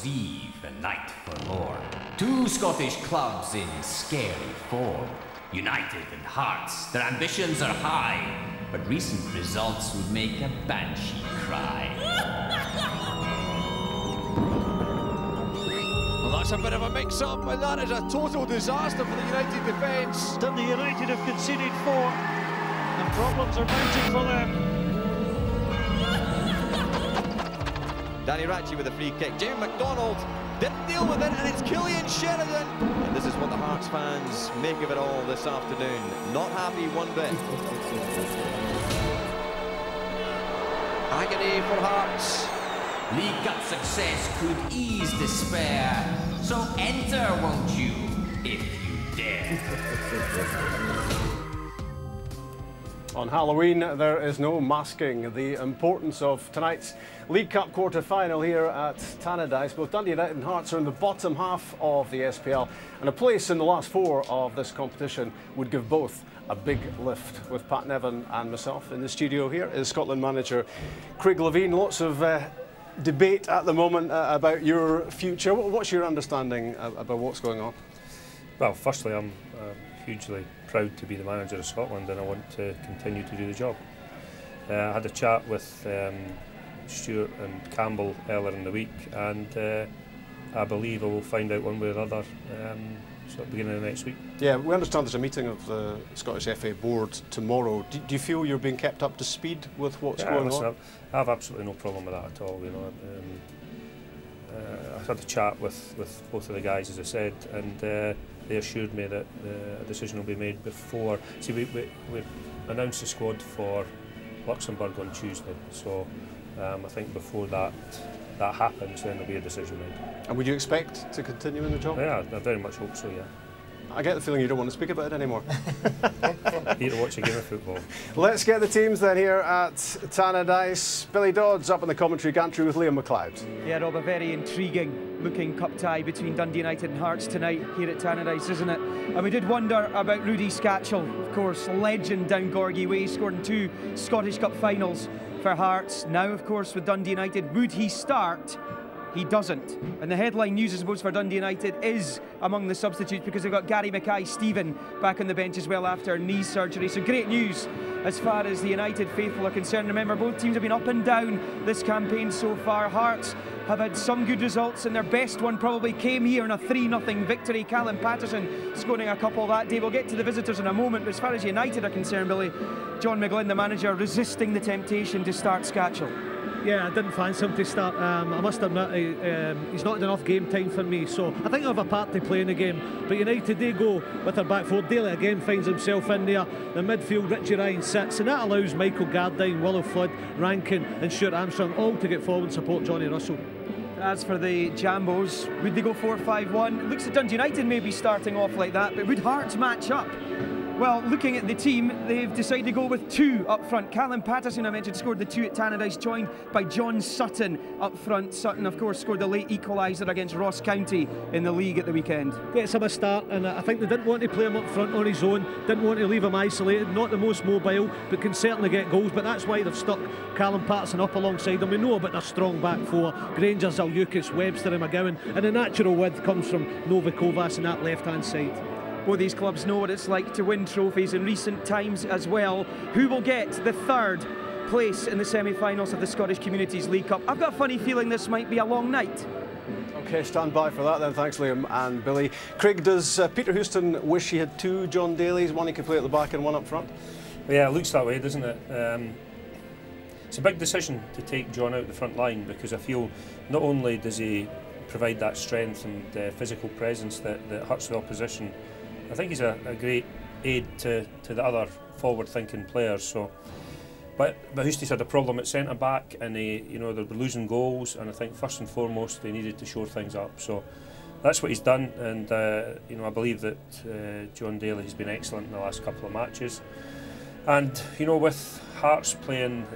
Christmas Eve, a night for more. Two Scottish clubs in scary form. United and Hearts, their ambitions are high, but recent results would make a banshee cry. Well, that's a bit of a mix-up, and that is a total disaster for the United defence. Dundee United have conceded 4, and problems are mounting for them. Danny Ratchie with a free kick. Jamie McDonald didn't deal with it, and it's Killian Sheridan. And this is what the Hearts fans make of it all this afternoon. Not happy one bit. Agony for Hearts. League Cup success could ease despair, so enter, won't you, if you dare. On Halloween, there is no masking the importance of tonight's League Cup quarter-final here at Tannadice. Both Dundee United and Hearts are in the bottom half of the SPL, and a place in the last 4 of this competition would give both a big lift. With Pat Nevin and myself in the studio here is Scotland manager Craig Levein. Lots of debate at the moment about your future. What's your understanding about what's going on? Well, firstly, I'm hugely proud to be the manager of Scotland, and I want to continue to do the job. I had a chat with Stuart and Campbell earlier in the week, and I believe I will find out one way or another at the beginning of next week. Yeah, we understand there's a meeting of the Scottish FA board tomorrow. Do you feel you're being kept up to speed with what's going on? I have absolutely no problem with that at all. You know, I had a chat with both of the guys, as I said, and they assured me that a decision will be made before. See, we announced the squad for Luxembourg on Tuesday, so I think before that happens, then there'll be a decision made. And would you expect to continue in the job? Yeah, I very much hope so, yeah. I get the feeling you don't want to speak about it anymore. Here to watch a game of football. Let's get the teams then here at Tannadice. Billy Dodds up in the commentary gantry with Liam McLeod. Yeah, Rob, a very intriguing looking cup tie between Dundee United and Hearts tonight here at Tannadice, isn't it? And we did wonder about Rudy Scatchell, of course, legend down Gorgie Way, scored in 2 Scottish Cup finals for Hearts. Now, of course, with Dundee United, would he start? He doesn't. And the headline news, I suppose, for Dundee United is among the substitutes, because they've got Gary Mackay-Stephen back on the bench as well after knee surgery. So great news as far as the United faithful are concerned. Remember, both teams have been up and down this campaign so far. Hearts have had some good results, and their best one probably came here in a 3-0 victory. Callum Patterson scoring a couple that day. We'll get to the visitors in a moment, but as far as United are concerned, Billy, John McGlynn, the manager, resisting the temptation to start Scatchell. Yeah, I didn't fancy him to start. I must admit, he's not had enough game time for me, so I think I have a part to play in the game. But United, they go with their back 4. Daly again finds himself in there. The midfield, Richie Ryan sits, and that allows Michael Gardine, Willow Flood, Rankin and Stuart Armstrong all to get forward and support Johnny Russell. As for the Jambos, would they go 4-5-1? It looks like Dundee United may be starting off like that, but would Hearts match up? Well, looking at the team, they've decided to go with 2 up front. Callum Patterson, I mentioned, scored the 2 at Tannadice, joined by John Sutton up front. Sutton, of course, scored the late equaliser against Ross County in the league at the weekend. Gets him a start, and I think they didn't want to play him up front on his own, didn't want to leave him isolated, not the most mobile, but can certainly get goals. But that's why they've stuck Callum Patterson up alongside him. We know about their strong back 4, Granger, Zalukis, Webster and McGowan, and the natural width comes from Novikovas on that left-hand side. Both these clubs know what it's like to win trophies in recent times as well. Who will get the 3rd place in the semi-finals of the Scottish Communities League Cup? I've got a funny feeling this might be a long night. OK, stand by for that then. Thanks, Liam and Billy. Craig, does Peter Houston wish he had 2 John Dalys, one he could play at the back and one up front? Well, yeah, it looks that way, doesn't it? It's a big decision to take John out the front line, because I feel not only does he provide that strength and physical presence that hurts the opposition, I think he's a great aid to the other forward-thinking players. So, but Houston's had a problem at centre back, and they were losing goals, and I think first and foremost they needed to shore things up. So that's what he's done, and I believe that John Daly has been excellent in the last couple of matches. And with Hearts playing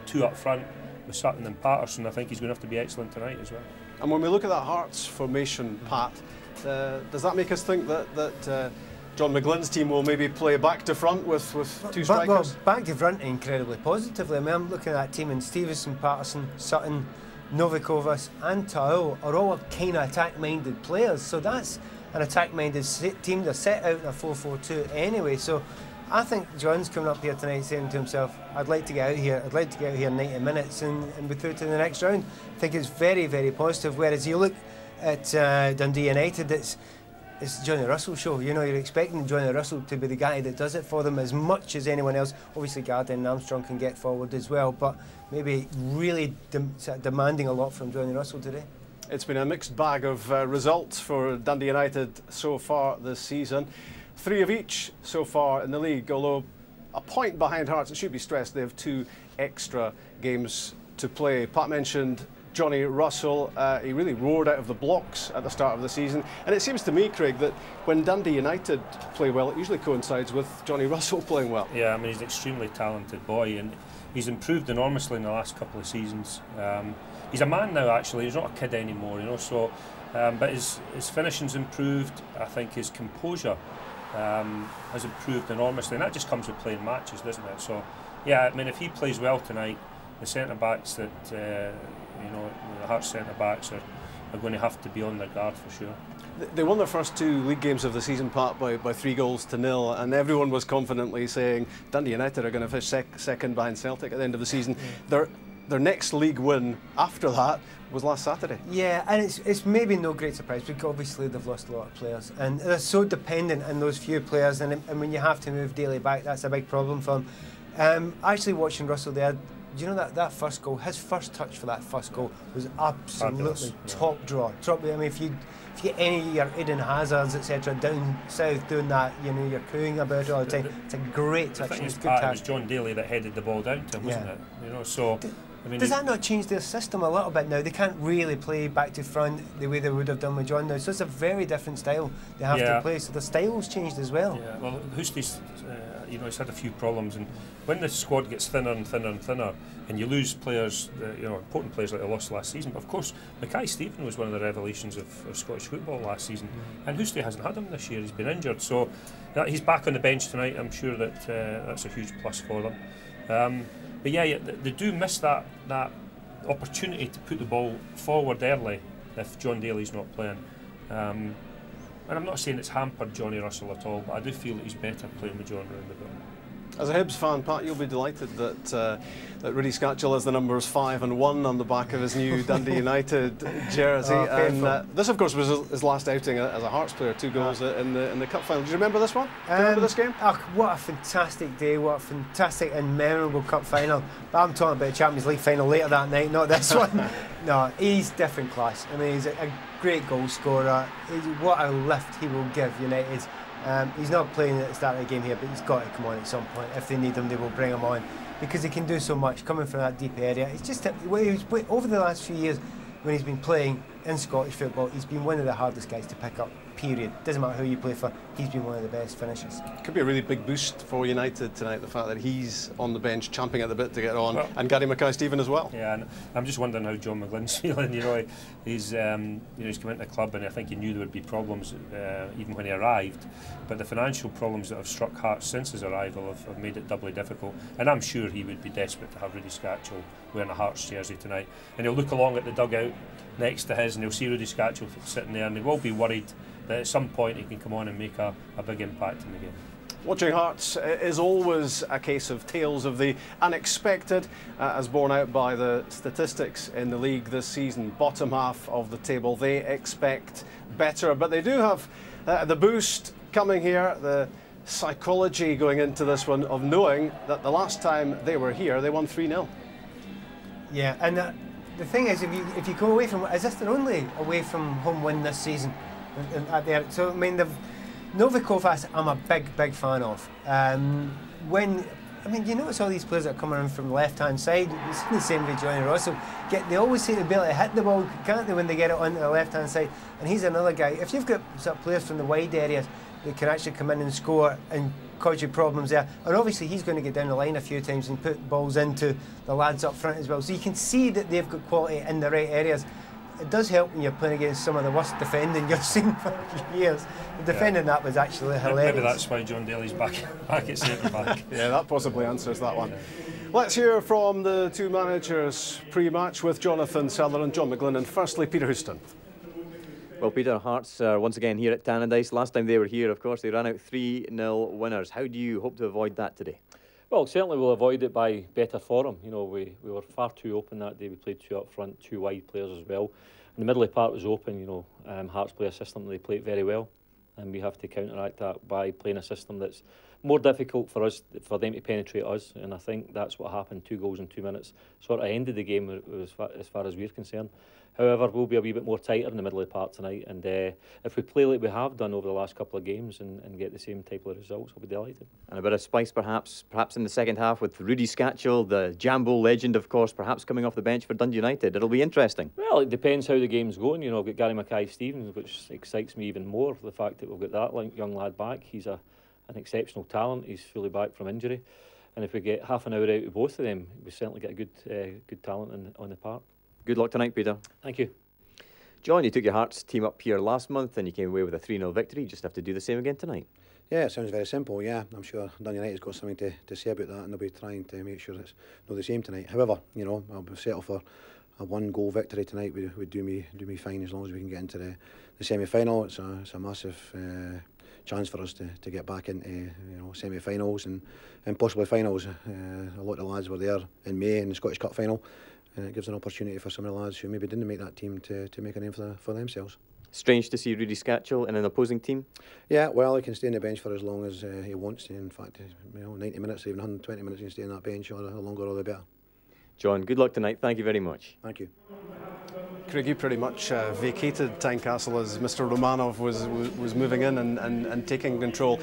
2 up front with Sutton and Patterson, I think he's going to have to be excellent tonight as well. And when we look at that Hearts formation, Pat, does that make us think that John McGlynn's team will maybe play back to front with 2 strikers? Well, back to front incredibly positively. I mean, I'm looking at that team, and Stevenson, Patterson, Sutton, Novikovas and Taul are all kind of attack-minded players, so that's an attack-minded team. They're set out in a 4-4-2 anyway, so I think John's coming up here tonight saying to himself, I'd like to get out here, 90 minutes and be through to the next round. I think it's very, very positive, whereas you look at Dundee United, it's Johnny Russell's show. You know, you're expecting Johnny Russell to be the guy that does it for them as much as anyone else. Obviously Garden and Armstrong can get forward as well, but maybe really demanding a lot from Johnny Russell today. It's been a mixed bag of results for Dundee United so far this season. 3 of each so far in the league, although a point behind Hearts. It should be stressed they have 2 extra games to play. Pat mentioned Johnny Russell. He really roared out of the blocks at the start of the season, and it seems to me, Craig, that when Dundee United play well, it usually coincides with Johnny Russell playing well. Yeah, I mean, he's an extremely talented boy, and he's improved enormously in the last couple of seasons. He's a man now, actually. He's not a kid anymore, you know. So, but his finishing's improved. I think his composure has improved enormously, and that just comes with playing matches, doesn't it? So, yeah, I mean, if he plays well tonight, the centre backs that you know, the Hearts centre backs are going to have to be on their guard for sure. They won their first 2 league games of the season, Pat, by 3-0, and everyone was confidently saying Dundee United are going to finish second behind Celtic at the end of the season. Their next league win after that was last Saturday. Yeah, and it's maybe no great surprise because obviously they've lost a lot of players and they're so dependent on those few players, and when you have to move Daly back, that's a big problem for them. Actually watching Russell there, do you know that first goal, his first touch for that first goal was absolutely top draw. I mean, if you get any of your Eden Hazards, etc., down south doing that, you know, you're cooing about it all the time. It's a great touch. It was John Daly that headed the ball down to him, wasn't it? You know, so. I mean, does that not change their system a little bit now? They can't really play back to front the way they would have done with John now. So it's a very different style they have to play. So the style's changed as well. Yeah, well, Husty's, you know, he's had a few problems, and when the squad gets thinner and thinner and thinner, and you lose players, you know, important players like they lost last season. But of course, Mackay Stephen was one of the revelations of Scottish football last season, and Husty hasn't had him this year. He's been injured, so he's back on the bench tonight. I'm sure that that's a huge plus for them. But yeah, they do miss that opportunity to put the ball forward early if John Daly's not playing. And I'm not saying it's hampered Johnny Russell at all, but I do feel that he's better playing with John around the ball. As a Hibs fan, Pat, you'll be delighted that Rudy Scatchell has the numbers 5 and 1 on the back of his new Dundee United jersey. And this, of course, was his last outing as a Hearts player. 2 goals in the cup final. Do you remember this one? Do you remember this game? What a fantastic day! What a fantastic and memorable cup final. But I'm talking about the Champions League final later that night, not this one. No, he's different class. I mean, he's a great goal scorer. What a lift he will give United. He's not playing at the start of the game here, but he's got to come on at some point. If they need him, they will bring him on because he can do so much coming from that deep area. It's just over the last few years when he's been playing in Scottish football, he's been one of the hardest guys to pick up, period. Doesn't matter who you play for, he's been one of the best finishers. Could be a really big boost for United tonight, the fact that he's on the bench champing at the bit to get on, and Gary Mackay-Stephen as well. Yeah, and I'm just wondering how John McGlynn's feeling. You know, he's you know, he's come into the club, and I think he knew there would be problems even when he arrived, but the financial problems that have struck Hearts since his arrival have made it doubly difficult, and I'm sure he would be desperate to have Rudy Scatchell wearing a Hearts jersey tonight, and he'll look along at the dugout next to his and he'll see Rudy Scatchell sitting there, and he will be worried that at some point he can come on and make a big impact in the game. Watching Hearts is always a case of tales of the unexpected, as borne out by the statistics in the league this season. Bottom half of the table, they expect better, but they do have the boost coming here, the psychology going into this one of knowing that the last time they were here they won 3-0. Yeah, and the thing is, if you go away from, is this their only away from home win this season? So I mean, Novikovas, I'm a big fan of. You notice all these players that are coming in from the left-hand side. It's the same with Johnny Russell. They always seem to be able to hit the ball, can't they, when they get it onto the left-hand side? And he's another guy. If you've got sort of players from the wide areas that can actually come in and score and cause you problems there, and obviously he's going to get down the line a few times and put balls into the lads up front as well. So you can see that they've got quality in the right areas. It does help when you're playing against some of the worst defending you've seen for years. The defending that was actually hilarious. Maybe that's why John Daly's back at centre back. Yeah, that possibly answers that one. Let's hear from the two managers pre-match with Jonathan Seller and John McGlynn. And firstly, Peter Houston. Well, Peter, Hearts are once again here at Tannadice. Last time they were here, of course, they ran out 3-0 winners. How do you hope to avoid that today? Well, certainly we'll avoid it by better form. You know, we were far too open that day. We played two up front, two wide players as well. And the middle part was open. You know, Hearts play a system, they play it very well. And we have to counteract that by playing a system that's more difficult for us, for them to penetrate us. And I think that's what happened. 2 goals in 2 minutes sort of ended the game as far as we're concerned. However, we'll be a wee bit more tighter in the middle of the part tonight. And if we play like we have done over the last couple of games and get the same type of results, I'll be delighted. And a bit of spice perhaps in the second half with Rudy Scatchell, the Jambo legend, of course, perhaps coming off the bench for Dundee United. It'll be interesting. Well, it depends how the game's going. You know, I've got Gary Mackay-Stevens, which excites me even more. The fact that we've got that young lad back. He's an exceptional talent. He's fully back from injury. And if we get half an hour out of both of them, we certainly get a good talent on the park. Good luck tonight, Peter. Thank you. John, you took your Hearts team up here last month and you came away with a 3-0 victory. You just have to do the same again tonight. Yeah, it sounds very simple, yeah. I'm sure Dundee United's got something to say about that and they'll be trying to make sure it's not the same tonight. However, you know, I'll settle for a 1-goal victory tonight would do me fine as long as we can get into the semi-final. It's a massive chance for us to get back into semi-finals and possibly finals. A lot of the lads were there in May in the Scottish Cup final. It gives an opportunity for some of the lads who maybe didn't make that team to make a name for themselves. Strange to see Rudy Scatchell in an opposing team? Yeah, well, he can stay on the bench for as long as he wants to. In fact, 90 minutes, even 120 minutes, he can stay on that bench, or the longer or the better. John, good luck tonight. Thank you very much. Thank you. Craig, you pretty much vacated Tynecastle as Mr. Romanov was moving in and taking control.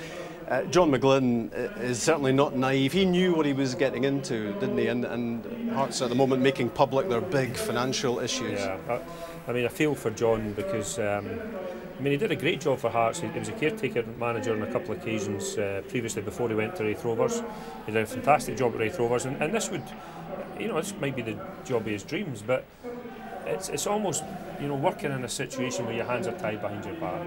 John McGlynn is certainly not naive. He knew what he was getting into, didn't he? And Hearts at the moment making public their big financial issues. Yeah, I mean, I feel for John because I mean, he did a great job for Hearts. He was a caretaker manager on a couple of occasions previously before he went to Raith Rovers. He did a fantastic job at Raith Rovers, and this would, you know, this might be the job of his dreams, but it's almost, you know, working in a situation where your hands are tied behind your back.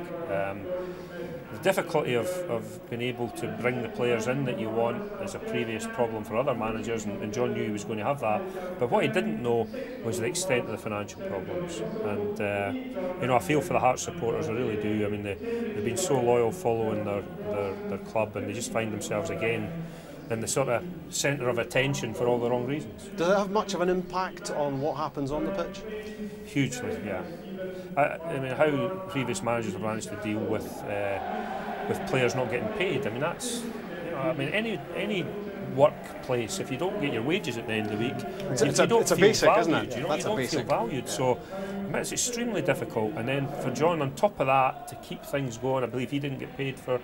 The difficulty of being able to bring the players in that you want is a previous problem for other managers, and John knew he was going to have that. But what he didn't know was the extent of the financial problems. And you know, I feel for the Hearts supporters, I really do. I mean, they've been so loyal following their club, and they just find themselves again in the sort of centre of attention for all the wrong reasons. Does it have much of an impact on what happens on the pitch? Hugely, yeah. I mean, how previous managers have managed to deal with players not getting paid. I mean, that's, you know, I mean, any workplace, if you don't get your wages at the end of the week, it's a basic, valued, isn't it? You know, That's you don't a basic. feel valued. So I mean, it's extremely difficult. And then for John, on top of that, to keep things going, I believe he didn't get paid for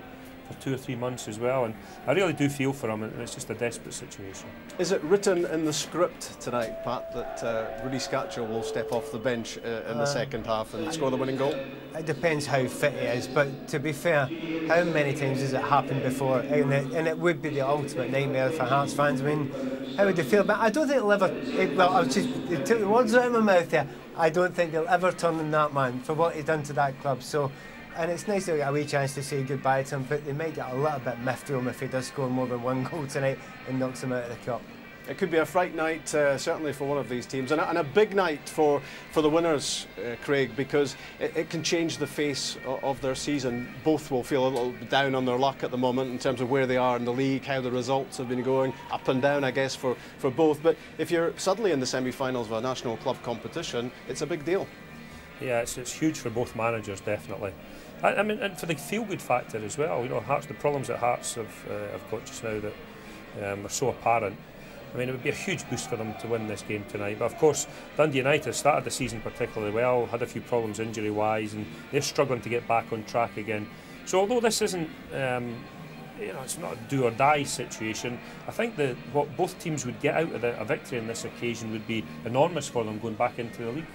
2 or 3 months as well, and I really do feel for him, and it's just a desperate situation. Is it written in the script tonight, Pat, that Rudy Scatchell will step off the bench in the second half and score the winning goal? It depends how fit he is, but to be fair, how many times has it happened before? And it would be the ultimate nightmare for Hearts fans. I mean, how would they feel? But I don't think they'll ever, well, I took the words out of my mouth there. I don't think they'll ever turn on that man for what he's done to that club. So. And it's nice to get a wee chance to say goodbye to him, but they might get a little bit miffed to him if he does score more than 1 goal tonight and knocks him out of the cup. It could be a fright night, certainly for one of these teams, and a big night for the winners, Craig, because it can change the face of their season. Both will feel a little down on their luck at the moment in terms of where they are in the league, how the results have been going, up and down, I guess, for both. But if you're suddenly in the semi-finals of a national club competition, it's a big deal. Yeah, it's huge for both managers, definitely. I mean, and for the feel-good factor as well. You know, Hearts, the problems that Hearts have got just now that are so apparent. I mean, it would be a huge boost for them to win this game tonight. But of course, Dundee United started the season particularly well, had a few problems injury-wise, and they're struggling to get back on track again. So although this isn't, you know, it's not a do-or-die situation, I think that what both teams would get out of a victory on this occasion would be enormous for them going back into the league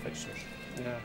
fixtures. Yeah.